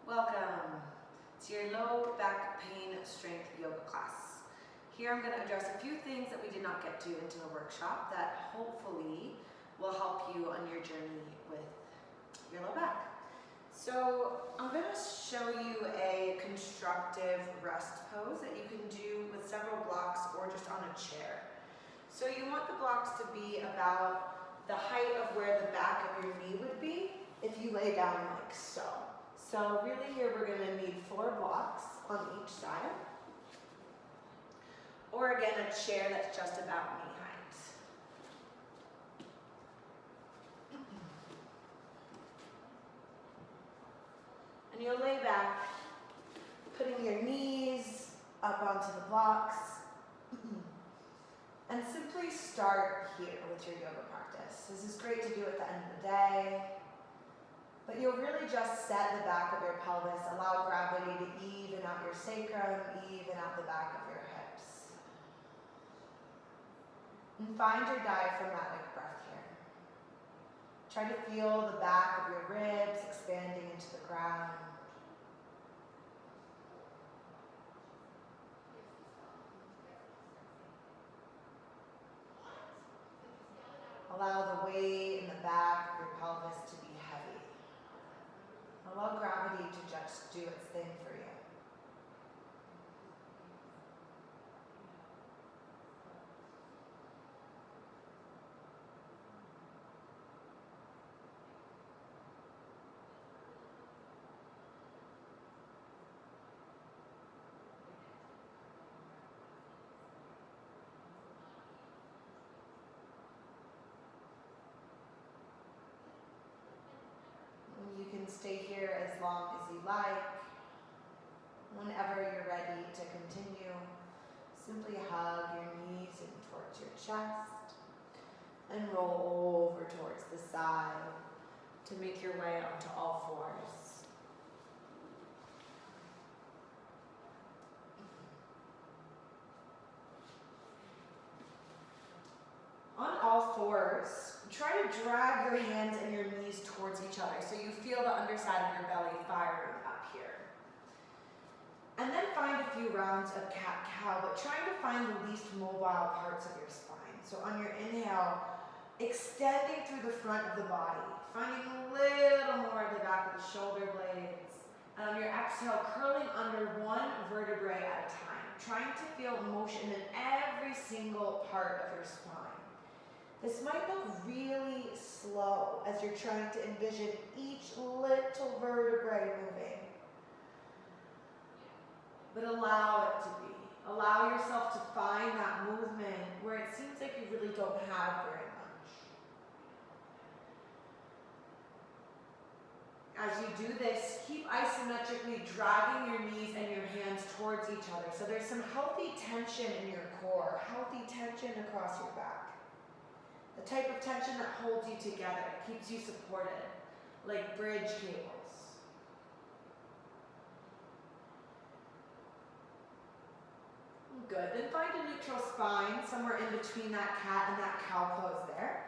Welcome to your low back pain strength yoga class. Here I'm going to address a few things that we did not get to into the workshop that hopefully will help you on your journey with your low back. So I'm going to show you a constructive rest pose that you can do with several blocks or just on a chair. So you want the blocks to be about the height of where the back of your knee would be if you lay down like so. So really here we're going to need 4 blocks on each side. Or again, a chair that's just about knee height. And you'll lay back, putting your knees up onto the blocks. And simply start here with your yoga practice. This is great to do at the end of the day. But you'll really just set the back of your pelvis, allow gravity to even out your sacrum, even out the back of your hips. And find your diaphragmatic breath here. Try to feel the back of your ribs expanding into the ground. Allow the weight in the back of your pelvis to be heavy. Allow gravity to just do its thing for you. You can stay here as long as you like. Whenever you're ready to continue, simply hug your knees in towards your chest and roll over towards the side to make your way onto all fours. On all fours, try to drag your hands and your knees towards each other so you feel the underside of your belly firing up here. And then find a few rounds of cat-cow, but trying to find the least mobile parts of your spine. So on your inhale, extending through the front of the body, finding a little more of the back of the shoulder blades. And on your exhale, curling under one vertebrae at a time, trying to feel motion in every single part of your spine. This might look really slow as you're trying to envision each little vertebrae moving. But allow it to be. Allow yourself to find that movement where it seems like you really don't have very much. As you do this, keep isometrically dragging your knees and your hands towards each other. So there's some healthy tension in your core, healthy tension across your back. The type of tension that holds you together, keeps you supported, like bridge cables. Good, then find a neutral spine, somewhere in between that cat and that cow pose there.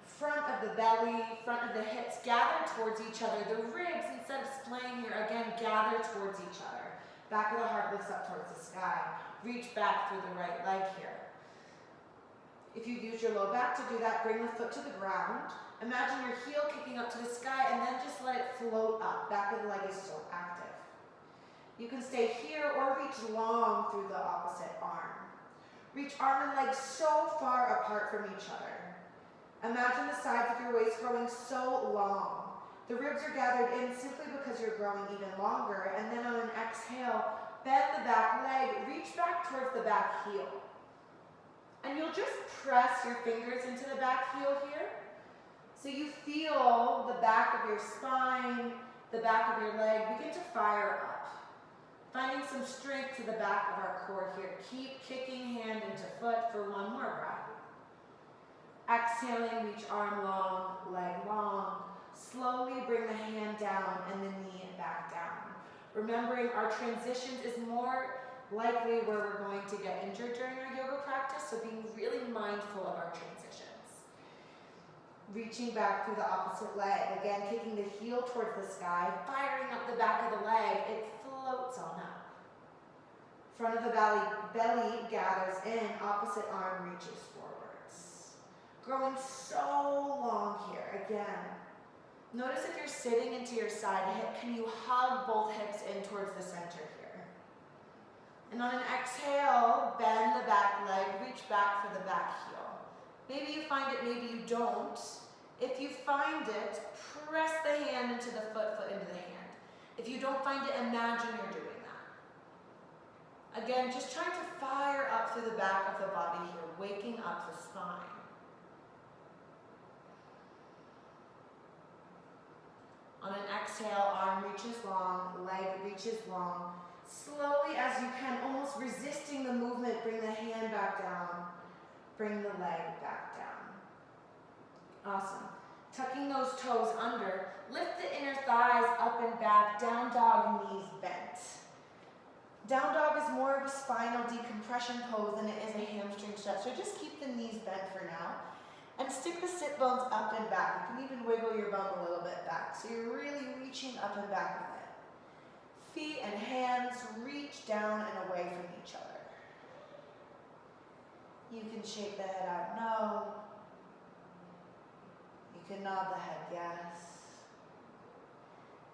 Front of the belly, front of the hips, gather towards each other. The ribs, instead of splaying here, again, gather towards each other. Back of the heart lifts up towards the sky. Reach back through the right leg here. If you use your low back to do that, bring the foot to the ground. Imagine your heel kicking up to the sky and then just let it float up. Back of the leg is so active. You can stay here or reach long through the opposite arm. Reach arm and leg so far apart from each other. Imagine the sides of your waist growing so long. The ribs are gathered in simply because you're growing even longer. And then on an exhale, bend the back leg, reach back towards the back heel. And you'll just press your fingers into the back heel here. So you feel the back of your spine, the back of your leg begin to fire up. Finding some strength to the back of our core here. Keep kicking hand into foot for one more breath. Exhaling, reach arm long, leg long. Slowly bring the hand down and the knee back down. Remembering our transitions is more likely where we're going to get injured during our yoga practice, so being really mindful of our transitions. reaching back through the opposite leg. Again, kicking the heel towards the sky, firing up the back of the leg. It floats on up. Front of the belly gathers in, opposite arm reaches forwards. Growing so long here, again. Notice if you're sitting into your side hip, can you hug both hips in towards the center here? And on an exhale, bend the back leg, reach back for the back heel. Maybe you find it, maybe you don't. If you find it, press the hand into the foot into the hand. If you don't find it, imagine you're doing that. Again, just trying to fire up through the back of the body here, waking up the spine. On an exhale, arm reaches long, leg reaches long. Slowly as you can, almost resisting the movement, bring the hand back down. Bring the leg back down. Awesome. Tucking those toes under, lift the inner thighs up and back, down dog, knees bent. Down dog is more of a spinal decompression pose than it is a hamstring stretch, so just keep the knees bent for now. And stick the sit bones up and back. You can even wiggle your bum a little bit back, so you're really reaching up and back with it. Feet and hands reach down and away from each other. You can shake the head out, no. You can nod the head, yes.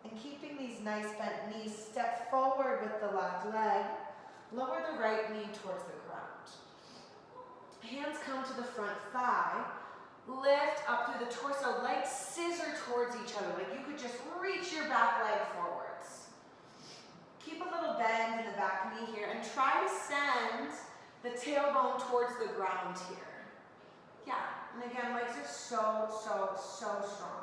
And keeping these nice bent knees, step forward with the left leg. Lower the right knee towards the ground. Hands come to the front thigh. Lift up through the torso, legs scissor towards each other, like you could just reach your back leg forwards. Keep a little bend in the back knee here and try to send the tailbone towards the ground here. Yeah, and again, legs are so strong.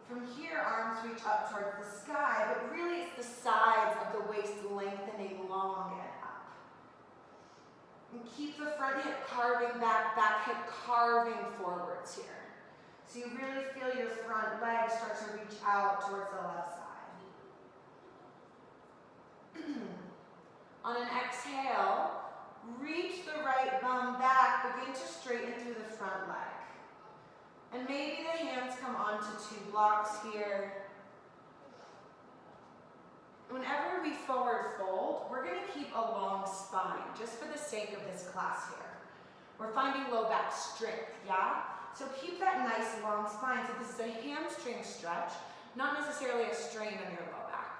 From here, arms reach up towards the sky, but really it's the sides of the waist lengthening long and up. And keep the front hip carving back, back hip carving forwards here. So you really feel your front leg start to reach out towards the left side. On an exhale, reach the right bum back, begin to straighten through the front leg. And maybe the hands come onto two blocks here. Whenever we forward fold, we're going to keep a long spine, just for the sake of this class here. We're finding low back strength, yeah? So keep that nice long spine. So this is a hamstring stretch, not necessarily a strain on your low back.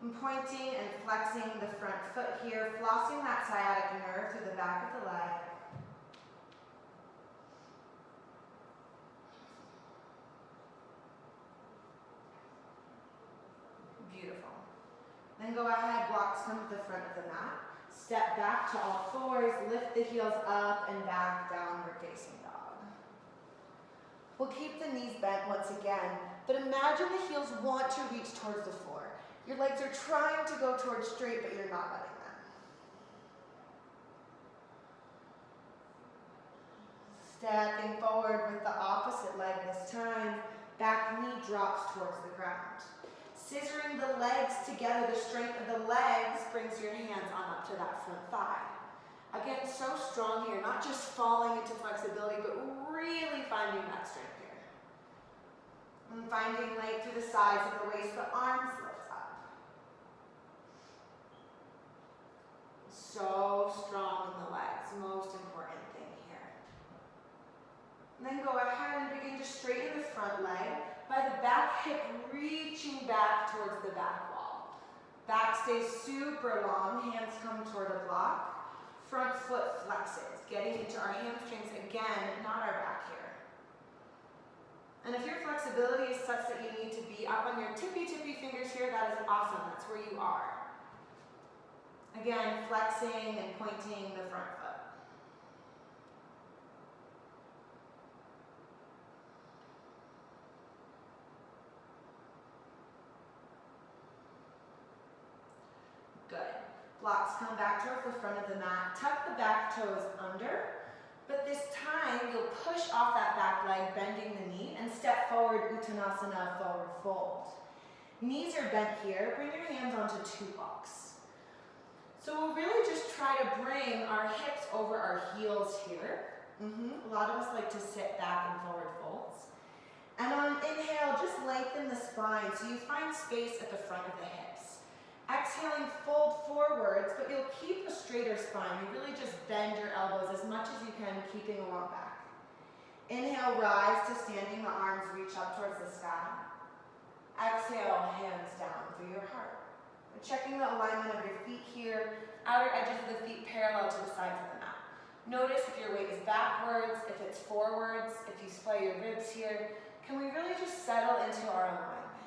I'm pointing and flexing the front foot here, flossing that sciatic nerve through the back of the leg. Beautiful. Then go ahead, blocks come to the front of the mat. Step back to all fours, lift the heels up and back, downward facing dog. We'll keep the knees bent once again, but imagine the heels want to reach towards the floor. Your legs are trying to go towards straight, but you're not letting them. Stepping forward with the opposite leg this time, back knee drops towards the ground. Scissoring the legs together, the strength of the legs brings your hands on up to that front thigh. Again, so strong here, not just falling into flexibility, but really finding that strength here. And finding length through the sides of the waist, the arms lift up. So strong in the legs, most important thing here. And then go ahead and begin to straighten the front leg by the back hip reaching back towards the back wall. Back stays super long, hands come toward a block. Front foot flexes, getting into our hamstrings again, not our back here. And if your flexibility is such that you need to be up on your tippy fingers here, that is awesome, that's where you are. Again, flexing and pointing the front foot. Good. Blocks come back towards the front of the mat. Tuck the back toes under, but this time you'll push off that back leg, bending the knee, and step forward, Uttanasana, forward fold. Knees are bent here. Bring your hands onto two blocks. So we'll really just try to bring our hips over our heels here. A lot of us like to sit back in forward folds. And on inhale, just lengthen the spine so you find space at the front of the hips. Exhaling, fold forwards, but you'll keep a straighter spine. You really just bend your elbows as much as you can, keeping a long back. Inhale, rise to standing, the arms reach up towards the sky. Exhale, hands down through your heart. We're checking the alignment of your feet here, outer edges of the feet parallel to the sides of the mat. Notice if your weight is backwards, if it's forwards, if you splay your ribs here. Can we really just settle into our alignment?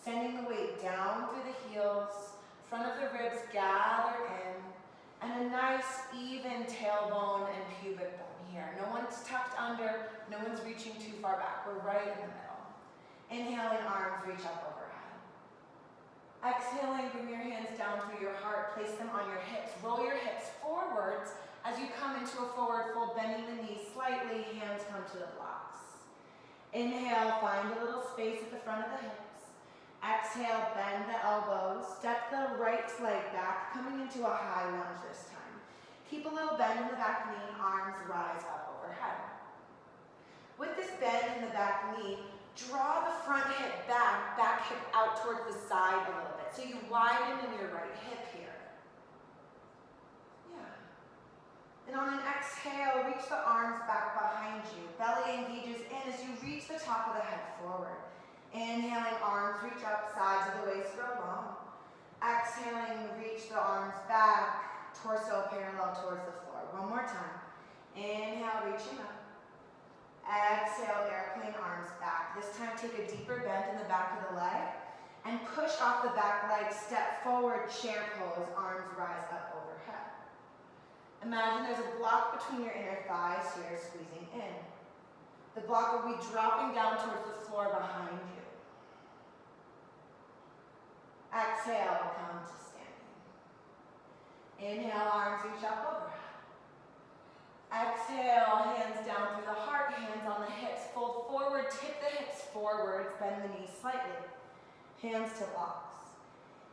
Sending the weight down through the heels, front of the ribs gather in, and a nice even tailbone and pubic bone here. No one's tucked under, no one's reaching too far back. We're right in the middle. Inhaling, arms reach up overhead. Exhaling, bring your hands down through your heart, place them on your hips. Roll your hips forwards as you come into a forward fold, bending the knees slightly, hands come to the blocks. Inhale, find a little space at the front of the hips. Exhale, bend the elbows, step the right leg back, coming into a high lunge this time. Keep a little bend in the back knee, arms rise up overhead. With this bend in the back knee, draw the front hip back hip out towards the side a little bit. So you widen in your right hip here. And on an exhale, reach the arms back behind you. Belly engages in as you reach the top of the head forward. Inhaling, arms reach up, sides of the waist grow long. Exhaling, reach the arms back, torso parallel towards the floor. One more time. Inhale, reaching up. Exhale, airplane, arms back. This time, take a deeper bend in the back of the leg and push off the back leg, step forward, chair pose, arms rise up overhead. Imagine there's a block between your inner thighs here, squeezing in. The block will be dropping down towards the floor behind you. Exhale, come to standing. Inhale, arms reach up overhead. Exhale, hands down through the heart, hands on the hips. Fold forward, tip the hips forwards, bend the knees slightly. Hands to blocks.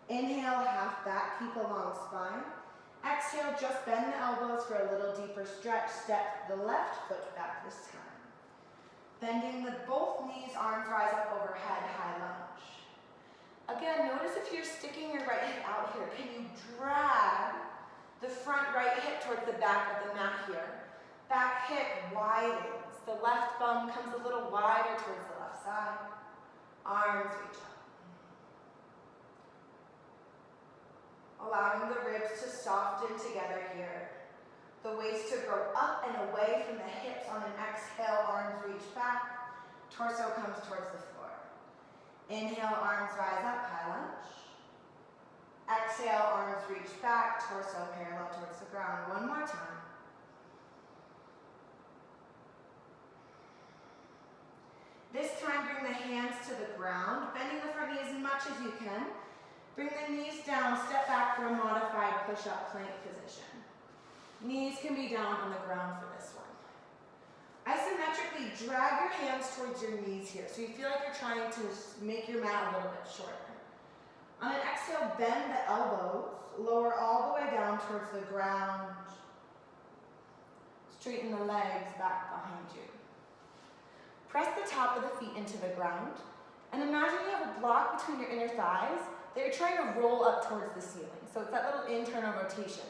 Inhale, half back, keep a long spine. Exhale, just bend the elbows for a little deeper stretch. Step the left foot back this time. Bending both knees, arms rise up overhead, high lunge. Again, notice if you're sticking your right hip out here, can you drag the front right hip towards the back of the mat here? Back hip widens. The left bum comes a little wider towards the left side. Arms reach up. Allowing the ribs to soften together here. The waist to grow up and away from the hips. On an exhale, arms reach back. Torso comes towards the floor. Inhale, arms rise up, high lunge. Exhale, arms reach back, torso parallel towards the ground. One more time. This time, bring the hands to the ground, bending the front knee as much as you can. Bring the knees down, step back for a modified push-up plank position. Knees can be down on the ground for this one. Isometrically, drag your hands towards your knees here, so you feel like you're trying to make your mat a little bit shorter. On an exhale, bend the elbows, lower all the way down towards the ground. Straighten the legs back behind you. Press the top of the feet into the ground, and imagine you have a block between your inner thighs that you're trying to roll up towards the ceiling. So it's that little internal rotation.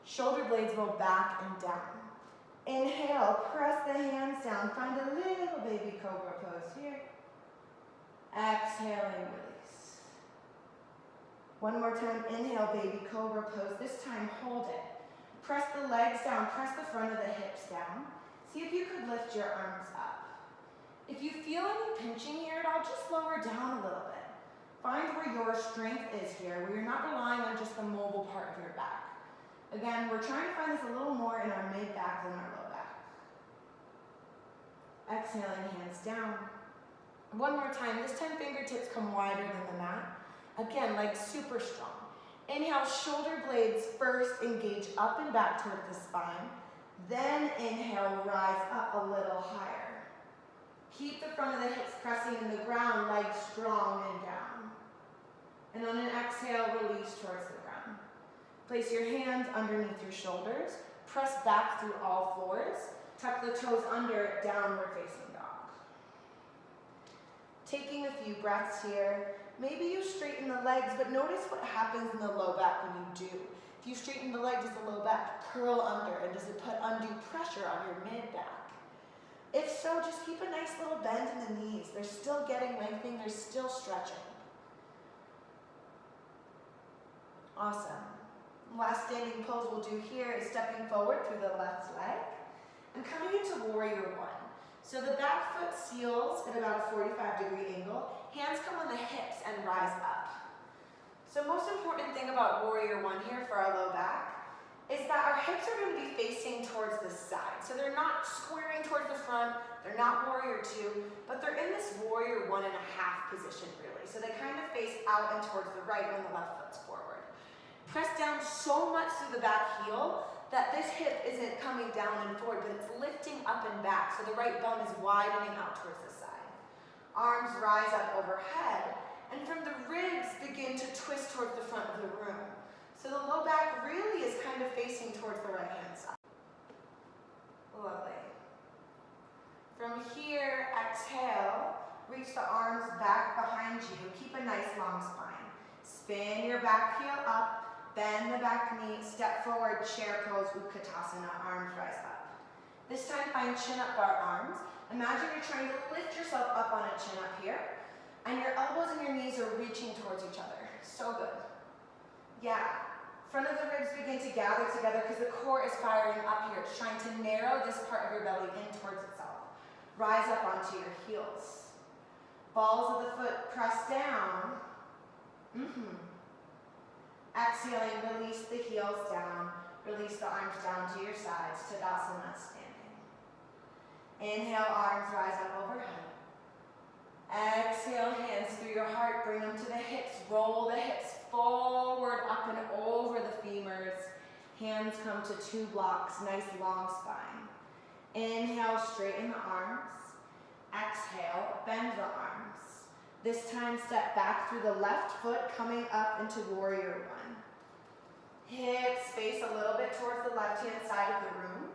Shoulder blades roll back and down. Inhale, press the hands down. Find a little baby cobra pose here. Exhaling, release. One more time, inhale, baby cobra pose. This time, hold it. Press the legs down, press the front of the hips down. See if you could lift your arms up. If you feel any pinching here at all, just lower down a little bit. Find where your strength is here, where you're not relying on just the mobile part of your back. Again, we're trying to find this a little more in our mid-back than our low back. Exhaling, hands down. One more time, this time fingertips come wider than the mat. Again, legs super strong. Inhale, shoulder blades first engage up and back toward the spine. Then inhale, rise up a little higher. Keep the front of the hips pressing in the ground, legs strong and down. And on an exhale, release towards the Place your hands underneath your shoulders. Press back through all fours. Tuck the toes under, downward facing dog. Taking a few breaths here. Maybe you straighten the legs, but notice what happens in the low back when you do. If you straighten the leg, does the low back curl under, and does it put undue pressure on your mid-back? If so, just keep a nice little bend in the knees. They're still getting lengthening, they're still stretching. Awesome. Last standing pose we'll do here is stepping forward through the left leg and coming into warrior one. So the back foot seals at about a 45-degree angle. Hands come on the hips and rise up. So most important thing about warrior one here for our low back is that our hips are going to be facing towards the side. So they're not squaring towards the front, they're not warrior two, but they're in this warrior 1.5 position really. So they kind of face out and towards the right when the left foot's forward. Press down so much through the back heel that this hip isn't coming down and forward, but it's lifting up and back. So the right bum is widening out towards the side. Arms rise up overhead, and from the ribs begin to twist towards the front of the room. So the low back really is kind of facing towards the right-hand side. Lovely. From here, exhale, reach the arms back behind you. Keep a nice long spine. Spin your back heel up. Bend the back knee, step forward, chair pose, Utkatasana, arms rise up. This time find chin up bar arms. Imagine you're trying to lift yourself up on a chin up here, and your elbows and your knees are reaching towards each other. So good. Yeah. Front of the ribs begin to gather together because the core is firing up here. It's trying to narrow this part of your belly in towards itself. Rise up onto your heels. Balls of the foot press down. Exhaling, release the heels down. Release the arms down to your sides. Tadasana, standing. Inhale, arms rise up overhead. Exhale, hands through your heart. Bring them to the hips. Roll the hips forward, up and over the femurs. Hands come to 2 blocks. Nice long spine. Inhale, straighten the arms. Exhale, bend the arms. This time, step back through the left foot, coming up into warrior one. Hips face a little bit towards the left-hand side of the room.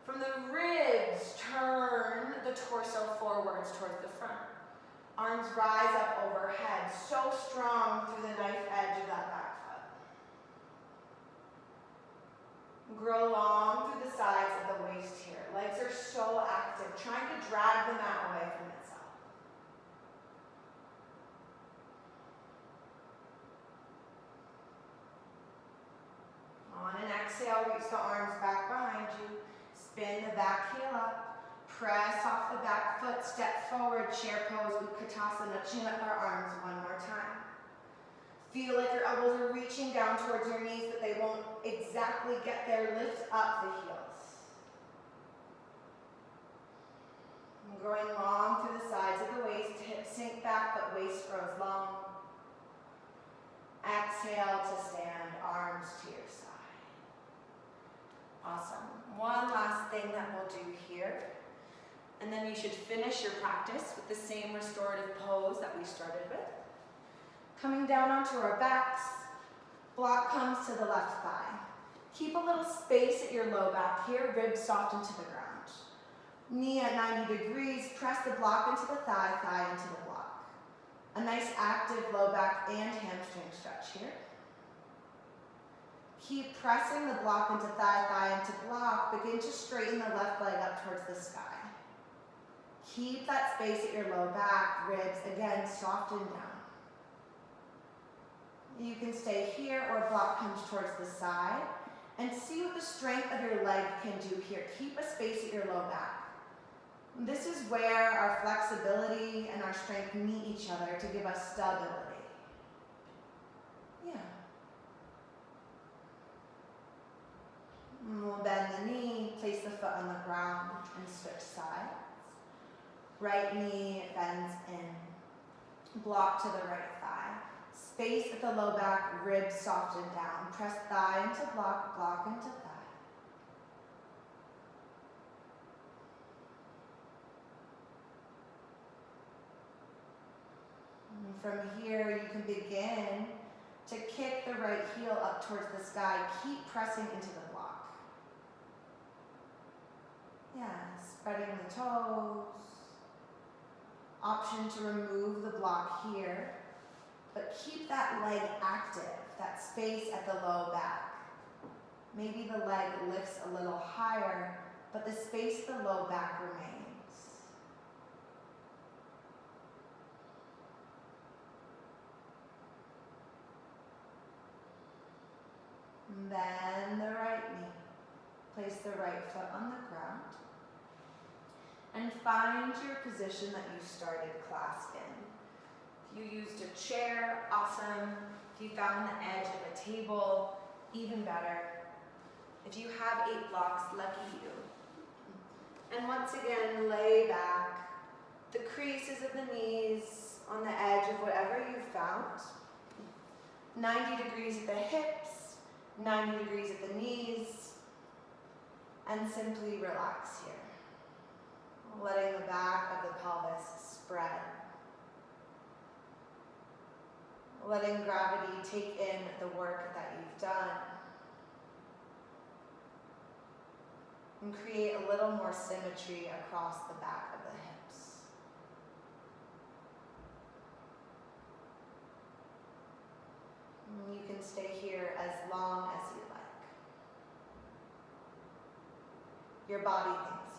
From the ribs, turn the torso forwards towards the front. Arms rise up overhead, so strong through the knife edge of that back foot. Grow long through the sides of the waist here. Legs are so active, trying to drag the mat away from itself. On an exhale, reach the arms back behind you. Spin the back heel up. Press off the back foot. Step forward, chair pose, Utkatasana. Chin up our arms one more time. Feel like your elbows are reaching down towards your knees, but they won't exactly get there. Lift up the heels. And growing long through the sides of the waist. Hips sink back, but waist grows long. Exhale to stand, arms to your side. Awesome. One last thing that we'll do here, and then you should finish your practice with the same restorative pose that we started with. Coming down onto our backs, block comes to the left thigh. Keep a little space at your low back here, ribs soften to the ground. Knee at 90 degrees, press the block into the thigh, thigh into the block. A nice active low back and hamstring stretch here. Keep pressing the block into thigh, thigh into block. Begin to straighten the left leg up towards the sky. Keep that space at your low back, ribs, again, soften down. You can stay here or block comes towards the side and see what the strength of your leg can do here. Keep a space at your low back. This is where our flexibility and our strength meet each other to give us stability. Yeah. And we'll bend the knee, place the foot on the ground, and switch sides. Right knee bends in. Block to the right thigh. Space at the low back, ribs soften down. Press thigh into block, block into thigh. And from here, you can begin to kick the right heel up towards the sky. Keep pressing into the block. Yeah, spreading the toes. Option to remove the block here, but keep that leg active, that space at the low back. Maybe the leg lifts a little higher, but the space at the low back remains. And then the right knee. Place the right foot on the ground. And find your position that you started class in. If you used a chair, awesome. If you found the edge of a table, even better. If you have 8 blocks, lucky you. And once again, lay back. The creases of the knees on the edge of whatever you've found. 90 degrees at the hips, 90 degrees at the knees. And simply relax here. Letting the back of the pelvis spread. Letting gravity take in the work that you've done. And create a little more symmetry across the back of the hips. And you can stay here as long as you like. Your body thinks